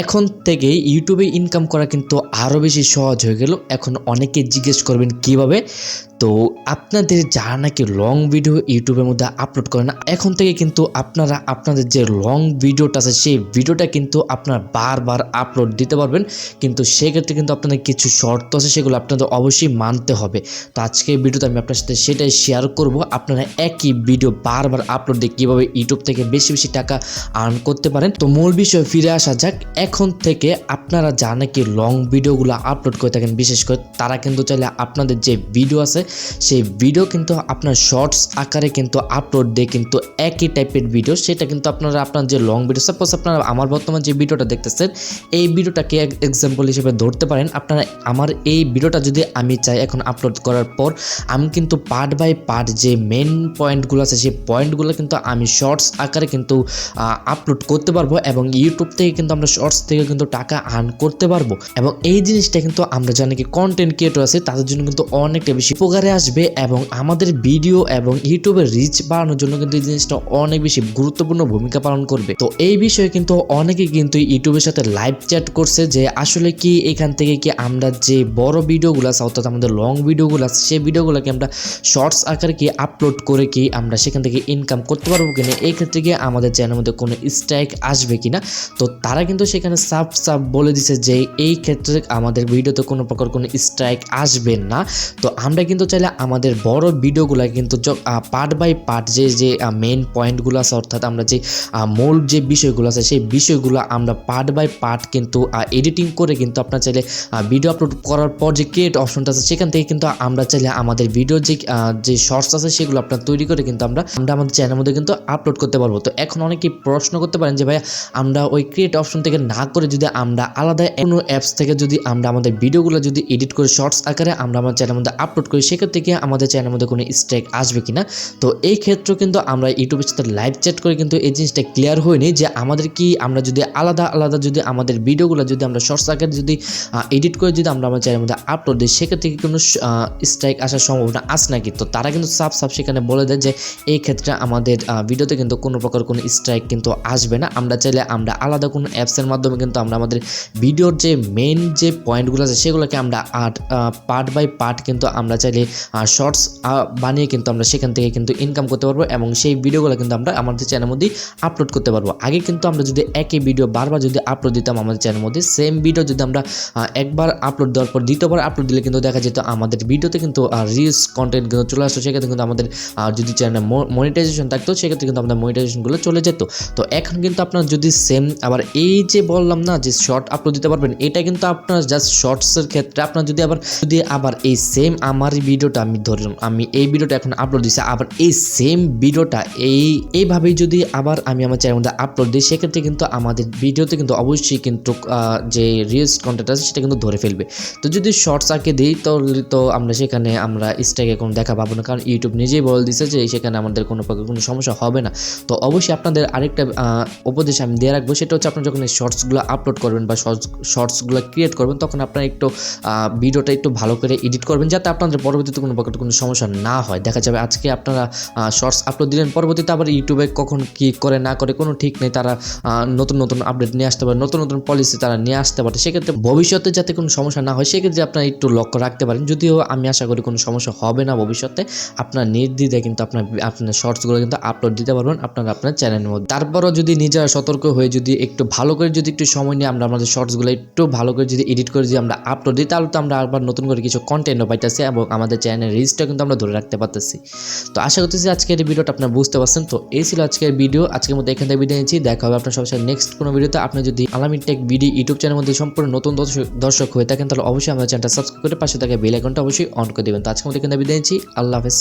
এখন থেকে ইউটিউবে ইনকাম করা কিন্তু আরও বেশি সহজ হয়ে গেল। এখন অনেকে জিজ্ঞেস করবেন কিভাবে। তো আপনাদের যারা নাকি লং ভিডিও ইউটিউবের মধ্যে আপলোড করে না, এখন থেকে কিন্তু আপনারা আপনাদের যে লং ভিডিওটা আছে সেই ভিডিওটা কিন্তু আপনারা বারবার আপলোড দিতে পারবেন। কিন্তু সেক্ষেত্রে কিন্তু আপনাদের কিছু শর্ত আছে, সেগুলো আপনাদের অবশ্যই মানতে হবে। তো আজকে ভিডিওতে আমি আপনার সাথে সেটাই শেয়ার করব। আপনারা একই ভিডিও বারবার আপলোড দিয়ে কীভাবে ইউটিউব থেকে বেশি বেশি টাকা আর্ন করতে পারেন। তো মূল বিষয়ে ফিরে আসা যাক। এখন থেকে আপনারা যা নাকি লং ভিডিওগুলো আপলোড করে থাকেন, বিশেষ করে তারা কিন্তু চাইলে আপনাদের যে ভিডিও আছে সেই ভিডিও কিন্তু আপনার শর্টস আকারে কিন্তু আপলোড দিয়ে কিন্তু একই টাইপের ভিডিও, সেটা কিন্তু আপনারা আপনার যে লং ভিডিও, সাপোজ আপনারা আমার বর্তমান যে ভিডিওটা দেখতেছেন এই ভিডিওটাকে এক্সাম্পল হিসেবে ধরতে পারেন। আপনারা আমার এই ভিডিওটা যদি আমি চাই এখন আপলোড করার পর, আমি কিন্তু পার্ট বাই পার্ট যে মেন পয়েন্টগুলো আছে সেই পয়েন্টগুলো কিন্তু আমি শর্টস আকারে কিন্তু আপলোড করতে পারবো এবং ইউটিউব থেকে কিন্তু আমরা শর্টস থেকে কিন্তু টাকা আর্ন করতে পারবো। এবং এই জিনিসটা কিন্তু আমরা জানি কি কন্টেন্ট ক্রিয়েটর আছে তাদের জন্য কিন্তু অনেকটা বেশি উপকারে আসবে এবং আমাদের ভিডিও এবং ইউটিউবের রিচ বাড়ানোর জন্য কিন্তু এই জিনিসটা অনেক বেশি গুরুত্বপূর্ণ ভূমিকা পালন করবে। তো এই বিষয়ে কিন্তু অনেকে কিন্তু ইউটিউবের সাথে লাইভ চ্যাট করছে যে আসলে কি এখান থেকে কি আমরা যে বড় ভিডিওগুলো আছে অর্থাৎ আমাদের লং ভিডিওগুলো আছে সেই ভিডিওগুলোকে আমরা শর্টস আকারে কি আপলোড করে কি আমরা সেখান থেকে ইনকাম করতে পারবো কিনা, এই ক্ষেত্রে কি আমাদের চ্যানেলের মধ্যে কোনো স্ট্রাইক আসবে কিনা। তো তারা কিন্তু সেখানে সাফ বলে দিছে যে এই ক্ষেত্রে আমাদের ভিডিওতে কোনো প্রকার কোনো স্ট্রাইক আসবে না। তো আমরা কিন্তু চাইলে আমাদের বড় ভিডিওগুলো কিন্তু পার্ট বাই পার্ট যে মেইন পয়েন্টগুলো আছে অর্থাৎ আমরা যে মূল যে বিষয়গুলো আছে সেই বিষয়গুলো আমরা পার্ট বাই পার্ট কিন্তু এডিটিং করে কিন্তু আপনার চাইলে ভিডিও আপলোড করার পর যে ক্রিয়েট অপশনটা আছে সেখান থেকে কিন্তু আমরা চাইলে আমাদের ভিডিও যে শর্টস আছে সেগুলো আপনার তৈরি করে কিন্তু আমরা আমাদের চ্যানেলের মধ্যে কিন্তু আপলোড করতে পারবো। তো এখন অনেকেই প্রশ্ন করতে পারেন যে ভাইয়া আমরা ওই ক্রিয়েট অপশন থেকে না করে যদি আমরা আলাদা কোনো অ্যাপস থেকে যদি আমরা আমাদের ভিডিওগুলো যদি এডিট করে শর্টস আকারে আমরা আমাদের চ্যানেলের মধ্যে আপলোড করি, সেক্ষেত্রে কি আমাদের চ্যানেলের মধ্যে কোনো স্ট্রাইক আসবে কিনা। তো এই ক্ষেত্রে কিন্তু আমরা ইউটিউবের সাথে লাইভ চ্যাট করে কিন্তু এই জিনিসটা ক্লিয়ার হয়নি যে আমাদের কি আমরা যদি আলাদা আলাদা যদি আমাদের ভিডিওগুলো যদি আমরা শর্টস আকারে যদি এডিট করে যদি আমরা আমাদের চ্যানেলের মধ্যে আপলোড দিই, সেক্ষেত্রে কি কোনো স্ট্রাইক আসার সম্ভাবনা আছে নাকি। তো তারা কিন্তু সাফ সেখানে বলে দেয় যে এই ক্ষেত্রে আমাদের ভিডিওতে কিন্তু কোনো প্রকার কোনো স্ট্রাইক কিন্তু আসবে না। আমরা চাইলে আমরা আলাদা কোনো অ্যাপসের মাধ্যমে কিন্তু আমরা আমাদের ভিডিওর যে মেইন যে পয়েন্টগুলো আছে সেগুলোকে আমরা পার্ট বাই পার্ট কিন্তু আমরা চাইলে শর্টস বানিয়ে কিন্তু আমরা সেখান থেকে কিন্তু ইনকাম করতে পারবো এবং সেই ভিডিওগুলো কিন্তু আমরা আমাদের চ্যানেলের মধ্যেই আপলোড করতে পারবো। আগে কিন্তু আমরা যদি একই ভিডিও বারবার যদি আপলোড দিতাম আমাদের চ্যানেলের মধ্যে, সেম ভিডিও যদি আমরা একবার আপলোড দেওয়ার পর দ্বিতীয়বার আপলোড দিলে কিন্তু দেখা যেত আমাদের ভিডিওতে কিন্তু রিলস কন্টেন্ট কিন্তু চলে আসতো, সেক্ষেত্রে কিন্তু আমাদের যদি চ্যানেলে মনিটাইজেশন থাকতো সেক্ষেত্রে কিন্তু আমাদের মনিটাইজেশনগুলো চলে যেত। তো এখন কিন্তু আপনার যদি সেম আবার এই যে বললাম না যে শর্ট আপলোড দিতে পারবেন, এটা কিন্তু আপনার জাস্ট শর্টসের ক্ষেত্রে আপনার যদি আবার এই সেম আমার ভিডিওটা আমি ধরলাম আমি এই ভিডিওটা এখন আপলোড দিচ্ছি, আবার এই সেম ভিডিওটা এইভাবেই যদি আবার আমি আমার চ্যানেলের মধ্যে আপলোড দিই, সেক্ষেত্রে কিন্তু আমাদের ভিডিওতে কিন্তু অবশ্যই কিন্তু যে রিলস কন্টেন্ট আছে সেটা কিন্তু ধরে ফেলবে। তো যদি শর্টস আঁকে দিই তাহলে তো আমরা সেখানে আমরা স্ট্রাইকে কোনো দেখা পাবো না, কারণ ইউটিউব নিজেই বলে দিচ্ছে যে সেখানে আমাদের কোনো প্রকার কোনো সমস্যা হবে না। তো অবশ্যই আপনাদের আরেকটা উপদেশ আমি দিয়ে রাখবো, সেটা হচ্ছে আপনারা যখন এই শর্টসগুলো আপলোড করবেন বা শর্টসগুলো ক্রিয়েট করবেন তখন আপনারা একটু ভিডিওটা একটু ভালো করে এডিট করবেন যাতে আপনাদের পরবর্তীতে কোনো প্রকার কোনো সমস্যা না হয়। দেখা যাবে আজকে আপনারা শর্টস আপলোড দিলেন, পরবর্তীতে আবার ইউটিউবে কখন কী করে না করে কোনো ঠিক নেই, তারা নতুন নতুন আপডেট নিয়ে আসতে পারে, নতুন নতুন পলিসি তারা নিয়ে আসতে পারে। সেক্ষেত্রে ভবিষ্যতে যাতে কোনো সমস্যা না হয় সেক্ষেত্রে আপনারা একটু লক্ষ্য রাখতে পারেন। যদিও আমি আশা করি কোনো সমস্যা হবে না ভবিষ্যতে, আপনার নির্দ্বিধায় কিন্তু আপনার শর্টসগুলো কিন্তু আপলোড দিতে পারবেন আপনার চ্যানেলের মধ্যে। তারপরও যদি নিজেরা সতর্ক হয়ে যদি একটু ভালো করে যদি একটু সময় নিয়ে আমরা আমাদের শর্টসগুলো একটু ভালো করে যদি এডিট করে যদি আমরা আপলোড দিই, তাহলে তো আমরা আবার নতুন করে কিছু কন্টেন্টও পাইতেছি এবং আমাদের চ্যানেলের রিচটা কিন্তু আমরা ধরে রাখতে পারতেছি। তো আশা করতেছি আজকের এই ভিডিওটা আপনারা বুঝতে পারছেন। তো এই ছিল আজকের ভিডিও, আজকের মধ্যে এখান থেকে বিদায় নিচ্ছি। দেখা হবে আপনার সবার সাথে নেক্সট কোনো ভিডিওতে। আপনি যদি আলামিন টেক ভিডিও ইউটিউব চ্যানেলের মধ্যে সম্পূর্ণ নতুন দর্শক হয়ে থাকেন তাহলে অবশ্যই আমাদের চ্যানেলটা সাবস্ক্রাইব করে পাশে থাকা বেল আইকনটা অবশ্যই অন করে দেবেন। তো আজকের মধ্যে এখান থেকে বিদায় নিচ্ছি। আল্লাহ হাফেজ।